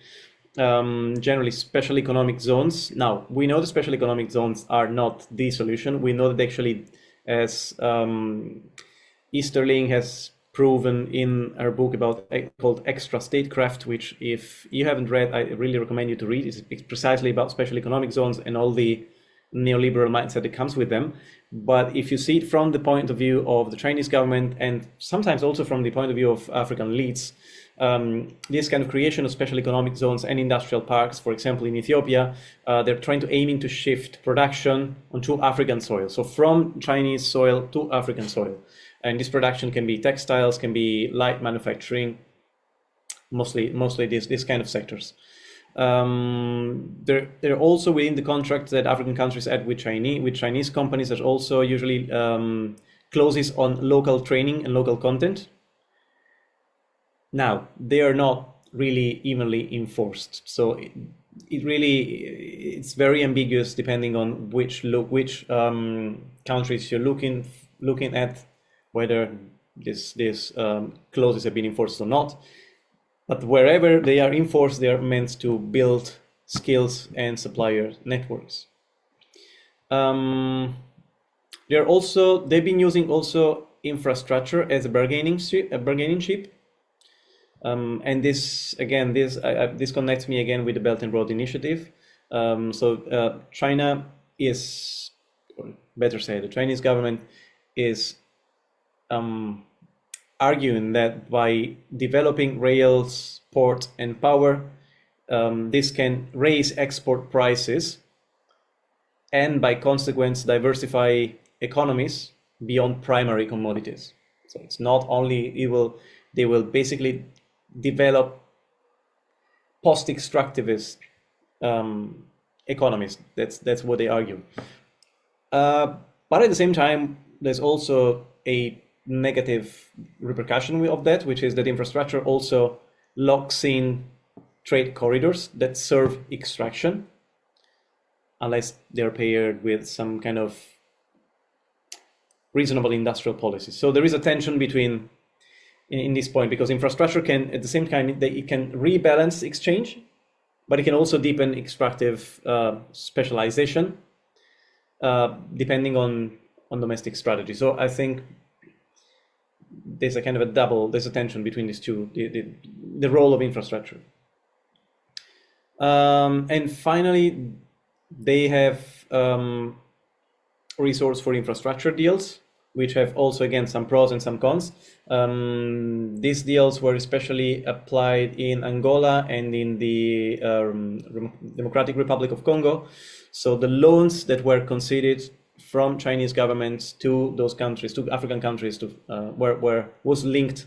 generally special economic zones. Now, we know the special economic zones are not the solution. We know that actually, as Easterling has proven in her book called Extra Statecraft, which if you haven't read, I really recommend you to read. It's precisely about special economic zones and all the neoliberal mindset that comes with them. But if you see it from the point of view of the Chinese government, and sometimes also from the point of view of African elites, this kind of creation of special economic zones and industrial parks, for example, in Ethiopia, they're aiming to shift production onto African soil. So from Chinese soil to African soil. And this production can be textiles, can be light manufacturing, mostly these kind of sectors. They're also within the contracts that African countries had with Chinese companies. There's also usually clauses on local training and local content. Now, they are not really evenly enforced. So it's very ambiguous depending on which countries you're looking at, whether these clauses have been enforced or not. But wherever they are enforced, they are meant to build skills and supplier networks. They've been using also infrastructure as a bargaining chip. And this again, this connects me again with the Belt and Road Initiative. China is, or better say, the Chinese government is arguing that by developing rails, port, and power, this can raise export prices and by consequence diversify economies beyond primary commodities. So it's not only they will basically develop post-extractivist economies. That's what they argue. But at the same time, there's also a negative repercussion of that, which is that infrastructure also locks in trade corridors that serve extraction, unless they're paired with some kind of reasonable industrial policy. So there is a tension between in this point, because infrastructure can, at the same time, it can rebalance exchange, but it can also deepen extractive specialization, depending on domestic strategy. So I think there's a kind of there's a tension between these two, the role of infrastructure. And finally, they have resource for infrastructure deals, which have also, again, some pros and some cons. These deals were especially applied in Angola and in the Democratic Republic of Congo. So the loans that were conceded from Chinese governments to those countries, to African countries, was linked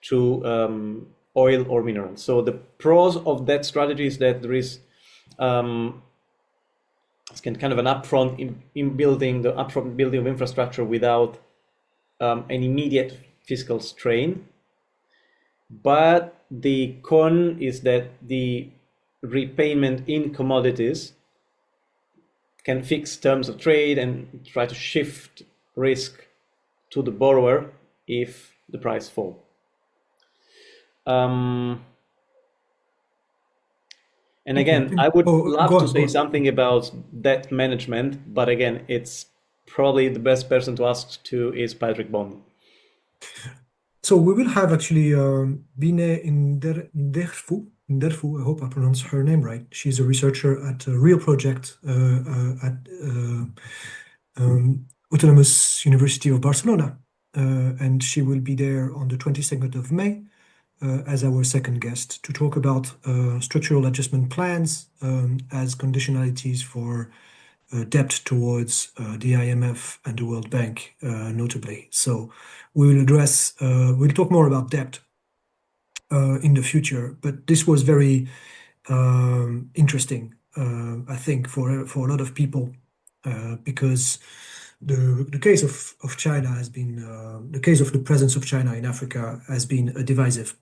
to oil or minerals. So the pros of that strategy is that there is it's kind of an upfront building of infrastructure without an immediate fiscal strain. But the con is that the repayment in commodities can fix terms of trade and try to shift risk to the borrower if the price falls. And again, I would love to say something about debt management, but again, it's probably the best person to ask to is Patrick Bond. So we will have actually Bine Nderfu, I hope I pronounce her name right. She's a researcher at a real project at Autonomous University of Barcelona. And she will be there on the 22nd of May. As our second guest to talk about structural adjustment plans as conditionalities for debt towards the IMF and the World Bank, notably. So we will we'll talk more about debt in the future, but this was very interesting, I think, for a lot of people, because the case of China has been, the case of the presence of China in Africa has been a divisive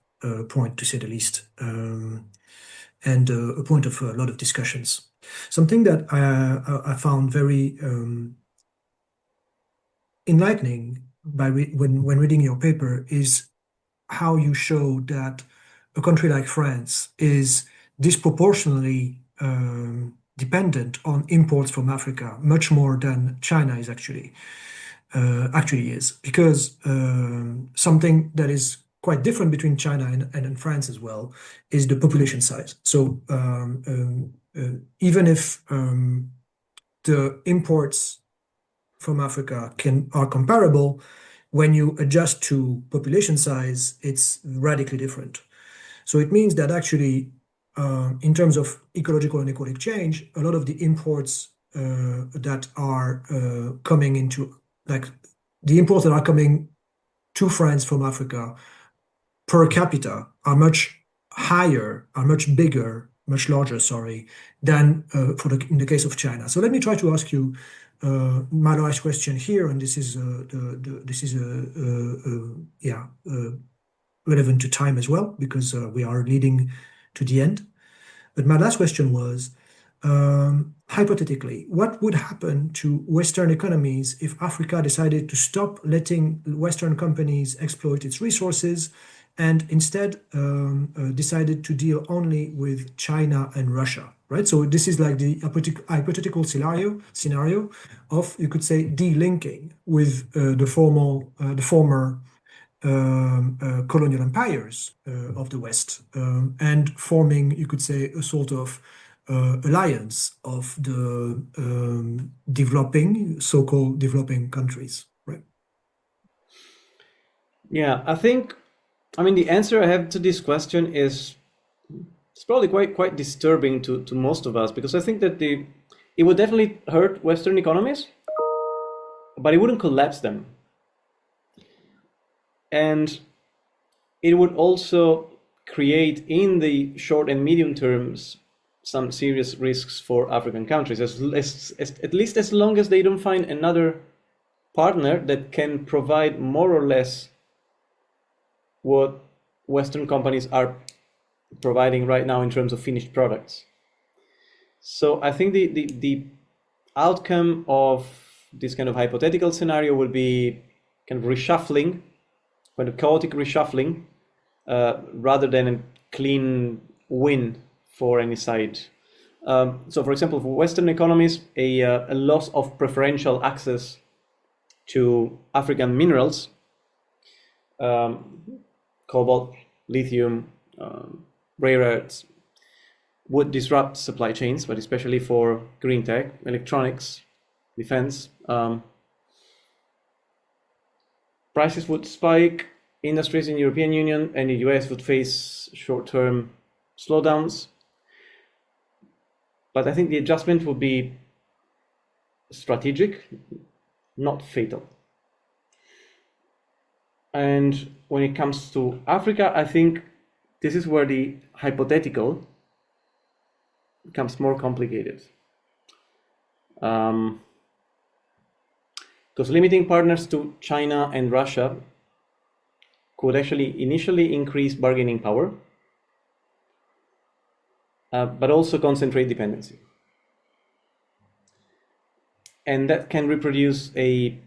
point, to say the least, and a point of a lot of discussions. Something that I found very enlightening when reading your paper is how you show that a country like France is disproportionately dependent on imports from Africa, much more than China is actually is, because something that is quite different between China and France as well is the population size. So even if the imports from Africa are comparable, when you adjust to population size, it's radically different. So it means that actually, in terms of ecological and equal exchange, a lot of the imports that are coming into, like the imports that are coming to France from Africa per capita are much higher, are much bigger, much larger, than in the case of China. So let me try to ask you my last question here, and this is relevant to time as well, because we are leading to the end. But my last question was, hypothetically, what would happen to Western economies if Africa decided to stop letting Western companies exploit its resources and instead decided to deal only with China and Russia, right? So this is like the hypothetical scenario of, you could say, delinking with the former colonial empires of the West, and forming, you could say, a sort of alliance of the so-called developing countries, right? Yeah, I mean, the answer I have to this question is it's probably quite disturbing to most of us, because I think that it would definitely hurt Western economies, but it wouldn't collapse them. And it would also create, in the short and medium terms, some serious risks for African countries, at least as long as they don't find another partner that can provide more or less what Western companies are providing right now in terms of finished products. So I think the outcome of this kind of hypothetical scenario will be kind of reshuffling, kind of chaotic reshuffling, rather than a clean win for any side. So, for example, for Western economies, a loss of preferential access to African minerals, cobalt, lithium, rare earths, would disrupt supply chains, but especially for green tech, electronics, defense. Prices would spike, industries in the European Union and the US would face short-term slowdowns. But I think the adjustment would be strategic, not fatal. And when it comes to Africa, I think this is where the hypothetical becomes more complicated. Because limiting partners to China and Russia could actually initially increase bargaining power, but also concentrate dependency. And that can reproduce a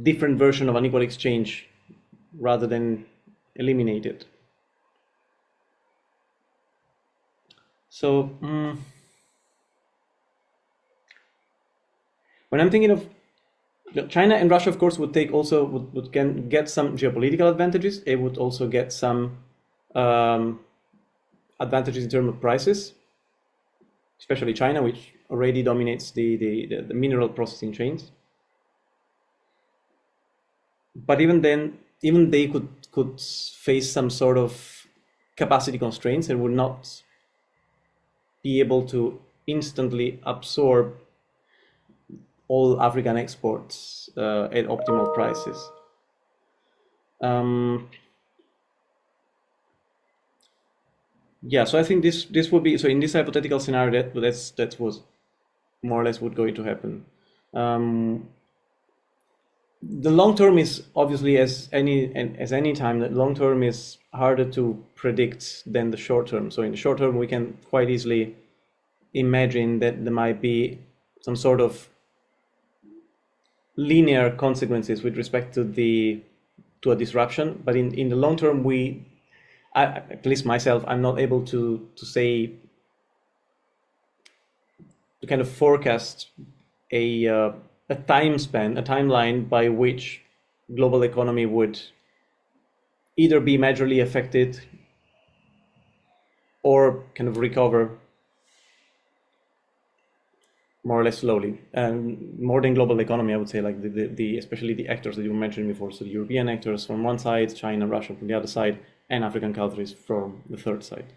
different version of unequal exchange rather than eliminate it. So when I'm thinking of China and Russia, of course, would get some geopolitical advantages. It would also get some advantages in terms of prices, especially China, which already dominates the mineral processing chains. But even then, even they could face some sort of capacity constraints and would not be able to instantly absorb all African exports at optimal prices. Yeah, so I think this would be, so in this hypothetical scenario, that was more or less what's going to happen. The long term is obviously, as any time, the long term is harder to predict than the short term. So in the short term, we can quite easily imagine that there might be some sort of linear consequences with respect to a disruption. But in the long term, at least myself, I'm not able to say, to kind of forecast a timeline by which global economy would either be majorly affected or kind of recover more or less slowly. And more than global economy, I would say, like especially the actors that you mentioned before. So the European actors from one side, China, Russia from the other side, and African countries from the third side.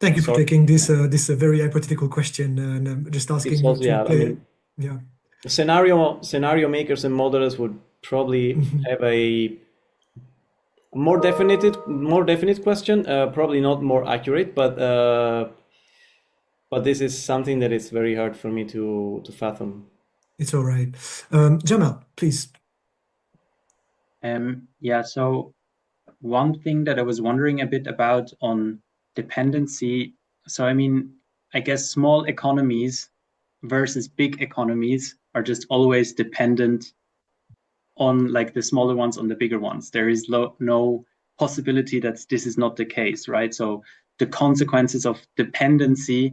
Thank you for taking this very hypothetical question, and I'm just asking you to play. Yeah. Scenario makers and modelers would probably have a more definite question, probably not more accurate, but this is something that is very hard for me to fathom. It's all right. Jamal, please. Yeah, so one thing that I was wondering a bit about on dependency. So, I mean, I guess small economies versus big economies are just always dependent on like the smaller ones on the bigger ones. There is no possibility that this is not the case, right? So the consequences of dependency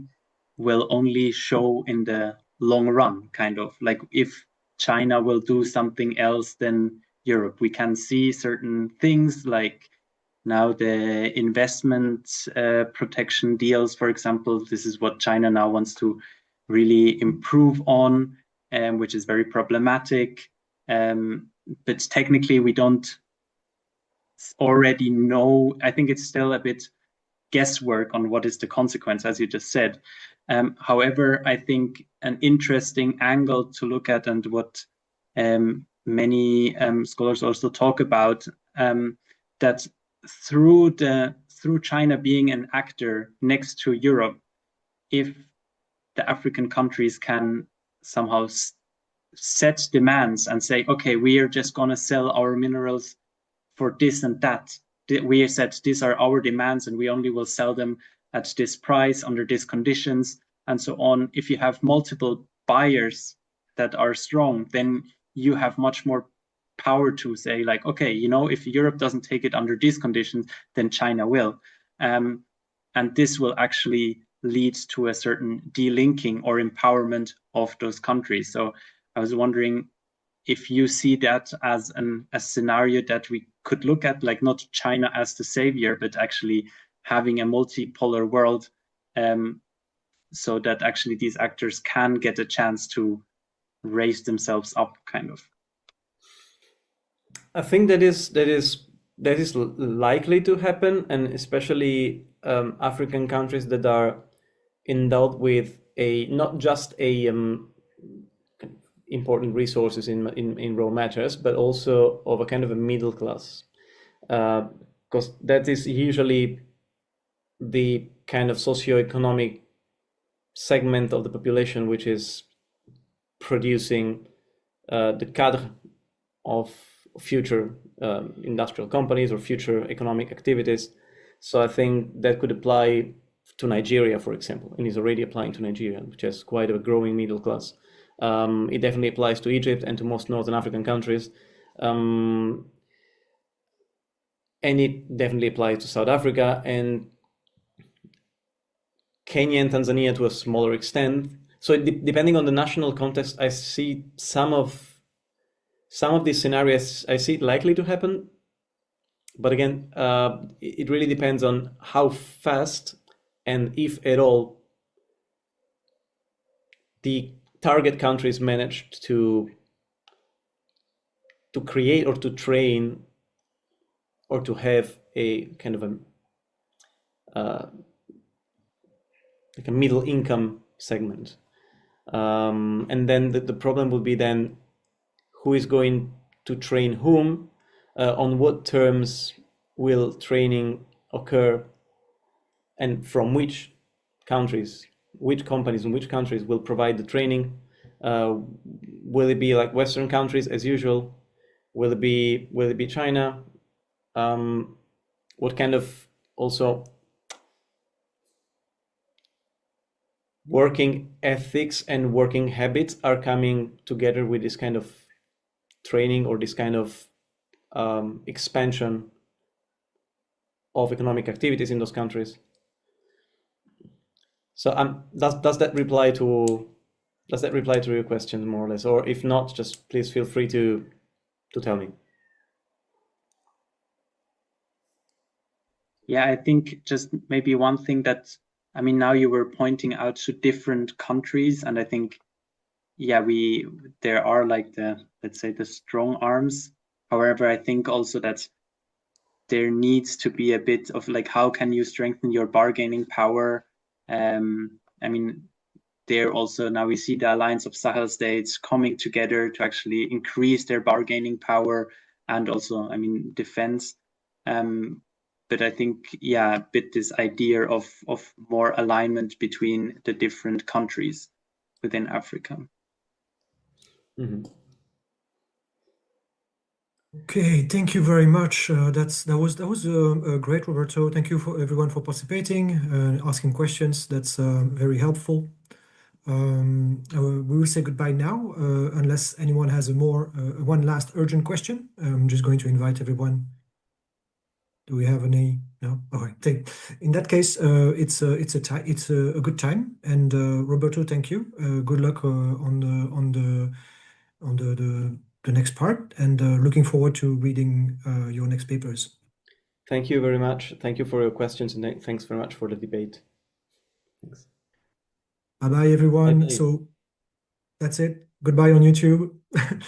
will only show in the long run, kind of like if China will do something else, then Europe. We can see certain things like now the investment protection deals, for example. This is what China now wants to really improve on, which is very problematic. But technically, we don't already know. I think it's still a bit guesswork on what is the consequence, as you just said. However, I think an interesting angle to look at, and what many scholars also talk about, that through China being an actor next to Europe, if the African countries can somehow set demands and say, okay, we are just going to sell our minerals for this and that. We said these are our demands and we only will sell them at this price under these conditions and so on. If you have multiple buyers that are strong, then you have much more power to say like, okay, if Europe doesn't take it under these conditions, then China will. And this will actually lead to a certain delinking or empowerment of those countries. So I was wondering if you see that as a scenario that we could look at, like not China as the savior, but actually having a multipolar world, so that actually these actors can get a chance to raise themselves up, kind of. I think that is likely to happen, and especially African countries that are endowed with not just important resources in raw materials, but also of a kind of a middle class, because that is usually the kind of socioeconomic segment of the population which is producing the cadre of future industrial companies or future economic activities. So I think that could apply to Nigeria, for example, and is already applying to Nigeria, which has quite a growing middle class. It definitely applies to Egypt and to most Northern African countries. And it definitely applies to South Africa and Kenya and Tanzania to a smaller extent. So depending on the national context, I see some of these scenarios, I see it likely to happen. But again, it really depends on how fast and if at all the target countries managed to create or to train or to have a kind of like a middle income segment. And then the problem would be then who is going to train whom, on what terms will training occur, and from which countries, which companies in which countries will provide the training. Will it be like Western countries as usual? Will it be China? What kind of also working ethics and working habits are coming together with this kind of training or this kind of expansion of economic activities in those countries? So does that reply to your question more or less? Or if not, just please feel free to tell me. Yeah, I think just maybe one thing that, I mean, now you were pointing out to different countries, and I think, yeah, there are like let's say the strong arms. However, I think also that there needs to be a bit of like, how can you strengthen your bargaining power? I mean, there also now we see the alliance of Sahel states coming together to actually increase their bargaining power and also, I mean, defense. But I think, yeah, a bit this idea of more alignment between the different countries within Africa. Mm-hmm. Okay, thank you very much. That was great, Roberto. Thank you for everyone for participating, asking questions. That's very helpful. We will say goodbye now, unless anyone has one last urgent question. I'm just going to invite everyone. Do we have any? No. Okay. In that case, it's a good time. And Roberto, thank you. Good luck on the the next part, and looking forward to reading your next papers. Thank you very much. Thank you for your questions, and thanks very much for the debate. Thanks. Bye-bye, everyone. Bye-bye. So that's it. Goodbye on YouTube.